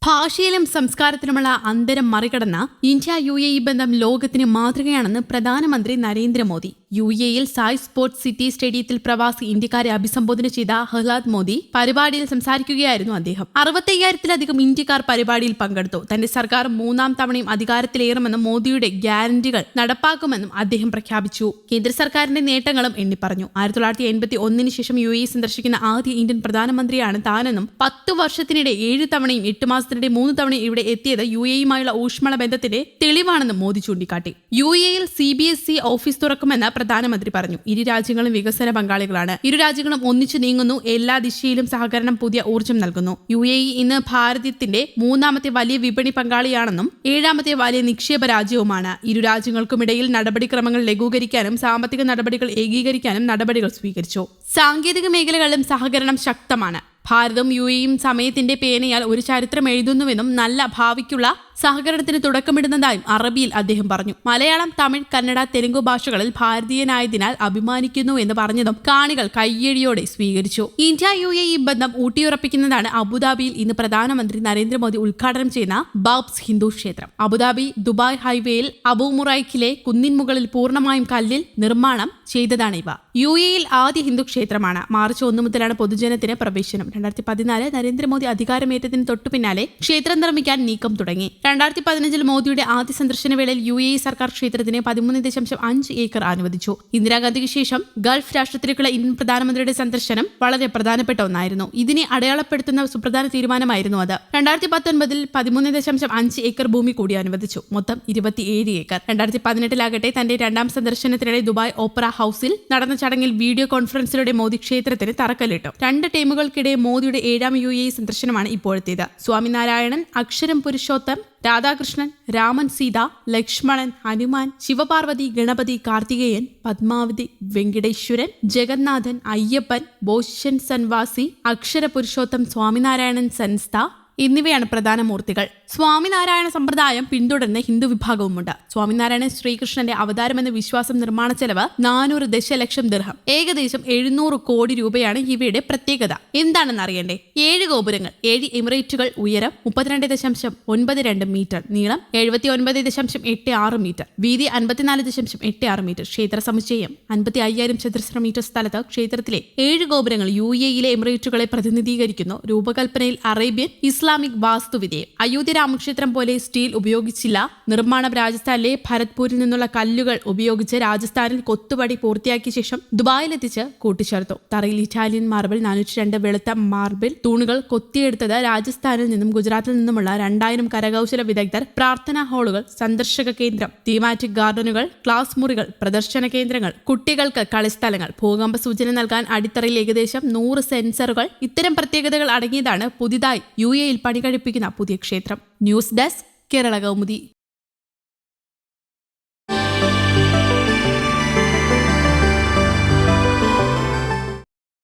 ഭാഷയിലും സംസ്കാരത്തിലുമുള്ള അന്തരം മറികടന്ന India UAE ബന്ധം ലോകത്തിന് മാതൃകയാണെന്ന് പ്രധാനമന്ത്രി നരേന്ദ്രമോദി. UAEയിൽ സായ് സ്പോർട്സ് സിറ്റി സ്റ്റേഡിയത്തിൽ പ്രവാസി ഇന്ത്യക്കാരെ അഭിസംബോധന ചെയ്ത പ്രഹ്ലാദ് മോദി പരിപാടിയിൽ സംസാരിക്കുകയായിരുന്നു അദ്ദേഹം. 65,000-ലധികം ഇന്ത്യക്കാർ പരിപാടിയിൽ പങ്കെടുത്തു. തന്റെ സർക്കാർ 3ാം തവണയും അധികാരത്തിലേറുമെന്നും മോദിയുടെ ഗ്യാരണ്ടികൾ നടപ്പാക്കുമെന്നും അദ്ദേഹം പ്രഖ്യാപിച്ചു. കേന്ദ്ര സർക്കാരിന്റെ നേട്ടങ്ങളും എണ്ണിപ്പറഞ്ഞു. 1981 ശേഷം UAE സന്ദർശിക്കുന്ന ആദ്യ ഇന്ത്യൻ പ്രധാനമന്ത്രിയാണ് താനെന്നും 10 വർഷത്തിനിടെ 7 തവണയും 8 മാസത്തിനിടെ 3 തവണയും ഇവിടെ എത്തിയത് UAEയുമായുള്ള ഊഷ്മള ബന്ധത്തിന്റെ തെളിവാണെന്നും മോദി ചൂണ്ടിക്കാട്ടി. UAEയിൽ CBSE ഓഫീസ് തുറക്കുമെന്ന് പ്രധാനമന്ത്രി പറഞ്ഞു. ഇരു രാജ്യങ്ങളും വികസന പങ്കാളികളാണ്. ഇരു രാജ്യങ്ങളും ഒന്നിച്ചു നീങ്ങുന്നു. എല്ലാ ദിശയിലും സഹകരണം പുതിയ ഊർജ്ജം നൽകുന്നു. UAE ഇന്ന് ഭാരതത്തിന്റെ 3ാമത്തെ വലിയ വിപണി പങ്കാളിയാണെന്നും 7ാമത്തെ വലിയ നിക്ഷേപ രാജ്യവുമാണ്. ഇരു രാജ്യങ്ങൾക്കുമിടയിൽ നടപടിക്രമങ്ങൾ ലഘൂകരിക്കാനും സാമ്പത്തിക നടപടികൾ ഏകീകരിക്കാനും നടപടികൾ സ്വീകരിച്ചു. സാങ്കേതിക മേഖലകളിലും സഹകരണം ശക്തമാണ്. ഭാരതവും UAEയും സമയത്തിന്റെ പേനയാൽ ഒരു ചരിത്രം എഴുതുന്നുവെന്നും നല്ല ഭാവിക്കുള്ള സഹകരണത്തിന് തുടക്കമിടുന്നതായും അറബിയിൽ അദ്ദേഹം പറഞ്ഞു. മലയാളം, തമിഴ്, കന്നഡ, തെലുങ്ക് ഭാഷകളിൽ ഭാരതീയനായതിനാൽ അഭിമാനിക്കുന്നു എന്ന് പറഞ്ഞതും കാണികൾ കയ്യടിയോടെ സ്വീകരിച്ചു. ഇന്ത്യ UAE ബന്ധം ഊട്ടിയുറപ്പിക്കുന്നതാണ് അബുദാബിയിൽ ഇന്ന് പ്രധാനമന്ത്രി നരേന്ദ്രമോദി ഉദ്ഘാടനം ചെയ്യുന്ന ബാബ്സ് ഹിന്ദു ക്ഷേത്രം. അബുദാബി ദുബായ് ഹൈവേയിൽ അബുമുറൈക്കിലെ കുന്നിൻ മുകളിൽ പൂർണ്ണമായും കല്ലിൽ നിർമ്മാണം ചെയ്തതാണ് ഇവ. UAEയിൽ ആദ്യ ഹിന്ദു ക്ഷേത്രമാണ്. മാർച്ച് 1 മുതലാണ് പൊതുജനത്തിന് പ്രവേശനം. 2014 നരേന്ദ്രമോദി അധികാരമേറ്റതിന് തൊട്ടുപിന്നാലെ ക്ഷേത്രം നിർമ്മിക്കാൻ നീക്കം തുടങ്ങി. 2015 മോദിയുടെ ആദ്യ സന്ദർശന വേളയിൽ UAE സർക്കാർ ക്ഷേത്രത്തിന് 13.5 ഏക്കർ അനുവദിച്ചു. ഇന്ദിരാഗാന്ധിക്ക് ശേഷം ഗൾഫ് രാഷ്ട്രത്തിലേക്കുള്ള ഇന്ത്യൻ പ്രധാനമന്ത്രിയുടെ സന്ദർശനം വളരെ പ്രധാനപ്പെട്ട ഒന്നായിരുന്നു. ഇതിനെ അടയാളപ്പെടുത്തുന്ന സുപ്രധാന തീരുമാനമായിരുന്നു അത്. 2019 13.5 ഏക്കർ ഭൂമി കൂടി അനുവദിച്ചു. മൊത്തം 27 ഏക്കർ. 2018 തന്റെ 2ാം സന്ദർശനത്തിനിടെ ദുബായ് ഓപ്പറ ഹൌസിൽ നടന്ന ചടങ്ങിൽ വീഡിയോ കോൺഫറൻസിലൂടെ മോദി ക്ഷേത്രത്തിന് തറക്കല്ലിട്ടു. 2 ടീമുകൾക്കിടെ മോദിയുടെ 7ാം UAE സന്ദർശനമാണ് ഇപ്പോഴത്തേത്. സ്വാമിനാരായണൻ, അക്ഷരം പുരുഷോത്തം, രാധാകൃഷ്ണൻ, രാമൻ, സീത, ലക്ഷ്മണൻ, ഹനുമാൻ, ശിവപാർവതി, ഗണപതി, കാർത്തികേയൻ, പത്മാവതി, വെങ്കടേശ്വരൻ, ജഗന്നാഥൻ, അയ്യപ്പൻ, ബോഷൻ സൻവാസി, അക്ഷര പുരുഷോത്തം, സ്വാമിനാരായണൻ സംസ്ഥ എന്നിവയാണ് പ്രധാന മൂർത്തികൾ. സ്വാമിനാരായണ സമ്പ്രദായം പിന്തുടരുന്ന ഹിന്ദു വിഭാഗവുമുണ്ട്. സ്വാമിനാരായണൻ ശ്രീകൃഷ്ണന്റെ അവതാരമെന്ന വിശ്വാസം നിർമ്മാണ ചെലവ് 400 ദശലക്ഷം ദിർഹം, ഏകദേശം 700 കോടി രൂപയാണ് ഇവയുടെ എന്താണെന്ന് അറിയണ്ടേ? 7 ഗോപുരങ്ങൾ, 7 എമിറേറ്റുകൾ, ഉയരം 32.92 മീറ്റർ, നീളം 79.86 മീറ്റർ, വീതി 54.86 മീറ്റർ. ക്ഷേത്ര സമുച്ചയം 55,000 ചതുരശ്ര മീറ്റർ സ്ഥലത്ത് ക്ഷേത്രത്തിലെ 7 ഗോപുരങ്ങൾ UAEയിലെ എമിറേറ്റുകളെ പ്രതിനിധീകരിക്കുന്നു. രൂപകൽപ്പനയിൽ അറേബ്യൻ ഇസ്ലാമിക് വാസ്തുവിദ്യയും. അയോധ്യ രാമക്ഷേത്രം പോലെ സ്റ്റീൽ ഉപയോഗിച്ചില്ല. നിർമ്മാണം രാജസ്ഥാനിലെ ഭരത്പൂരിൽ നിന്നുള്ള കല്ലുകൾ ഉപയോഗിച്ച് രാജസ്ഥാനിൽ കൊത്തുപടി പൂർത്തിയാക്കിയ ശേഷം ദുബായിലെത്തിച്ച് കൂട്ടിച്ചേർത്തു. തറയിൽ ഇറ്റാലിയൻ മാർബിൾ, 402 വെളുത്ത മാർബിൾ തൂണുകൾ കൊത്തിയെടുത്തത് രാജസ്ഥാനിൽ നിന്നും ഗുജറാത്തിൽ നിന്നുമുള്ള 2000 കരകൗശല വിദഗ്ധർ. പ്രാർത്ഥനാ ഹാളുകൾ, സന്ദർശക കേന്ദ്രം, തീമാറ്റിക് ഗാർഡനുകൾ, ക്ലാസ് മുറികൾ, പ്രദർശന കേന്ദ്രങ്ങൾ, കുട്ടികൾക്ക് കളിസ്ഥലങ്ങൾ, ഭൂകമ്പ സൂചന നൽകാൻ അടിത്തറയിൽ ഏകദേശം 100 സെൻസറുകൾ. ഇത്തരം പ്രത്യേകതകൾ അടങ്ങിയതാണ് പുതിയതായി UAEയിൽ പണി കഴിപ്പിക്കുന്ന പുതിയ ക്ഷേത്രം. News desk, Kerala Kaumudi.